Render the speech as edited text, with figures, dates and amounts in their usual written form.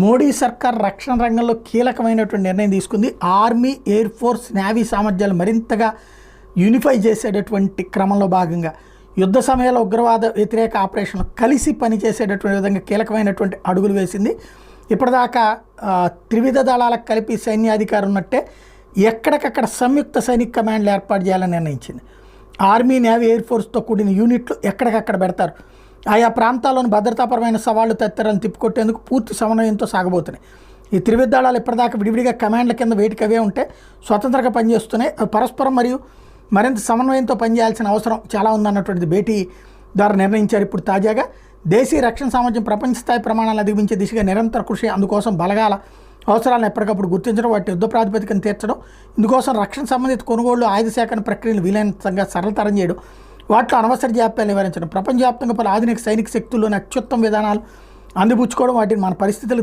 మోడీ సర్కార్ రక్షణ రంగంలో కీలకమైనటువంటి నిర్ణయం తీసుకుంది. ఆర్మీ, ఎయిర్ ఫోర్స్, నేవీ సామర్థ్యాలు మరింతగా యూనిఫై చేసేటటువంటి క్రమంలో భాగంగా యుద్ధ సమయంలో ఉగ్రవాద వ్యతిరేక ఆపరేషన్లు కలిసి పనిచేసేటటువంటి విధంగా కీలకమైనటువంటి అడుగులు వేసింది. ఇప్పటిదాకా త్రివిధ దళాలకు కలిపి సైన్యాధికారి ఉన్నట్టే ఎక్కడికక్కడ సంయుక్త సైనిక కమాండ్లు ఏర్పాటు చేయాలని నిర్ణయించింది. ఆర్మీ, నేవీ, ఎయిర్ ఫోర్స్తో కూడిన యూనిట్లు ఎక్కడికక్కడ పెడతారు. ఆయా ప్రాంతాల్లోని భద్రతాపరమైన సవాళ్లు తదితరాలను తిప్పుకొట్టేందుకు పూర్తి సమన్వయంతో సాగబోతున్నాయి. ఈ త్రివిధ దళాలు ఇప్పటిదాకా విడివిడిగా కమాండ్ల కింద వేటికవే ఉంటే స్వతంత్రంగా పనిచేస్తున్నాయి. అవి పరస్పరం మరియు మరింత సమన్వయంతో పనిచేయాల్సిన అవసరం చాలా ఉందన్నటువంటిది భేటీ ద్వారా నిర్ణయించారు. ఇప్పుడు తాజాగా దేశీయ రక్షణ సామర్థ్యం ప్రపంచ స్థాయి ప్రమాణాలను అధిగమించే దిశగా నిరంతర కృషి, అందుకోసం బలగాల అవసరాలను ఎప్పటికప్పుడు గుర్తించడం, వాటి యుద్ధ ప్రాతిపదికను తీర్చడం, ఇందుకోసం రక్షణ సంబంధిత కొనుగోళ్లు, ఆయుధ సేకరణ ప్రక్రియలు వీలైనంతగా సరళతరం చేయడం, వాటిలో అనవసర జాప్యాలు నివారించడం, ప్రపంచవ్యాప్తంగా పలు ఆధునిక సైనిక శక్తుల్లోని అత్యుత్తమ విధానాలు అందిపుచ్చుకోవడం, వాటిని మన పరిస్థితులు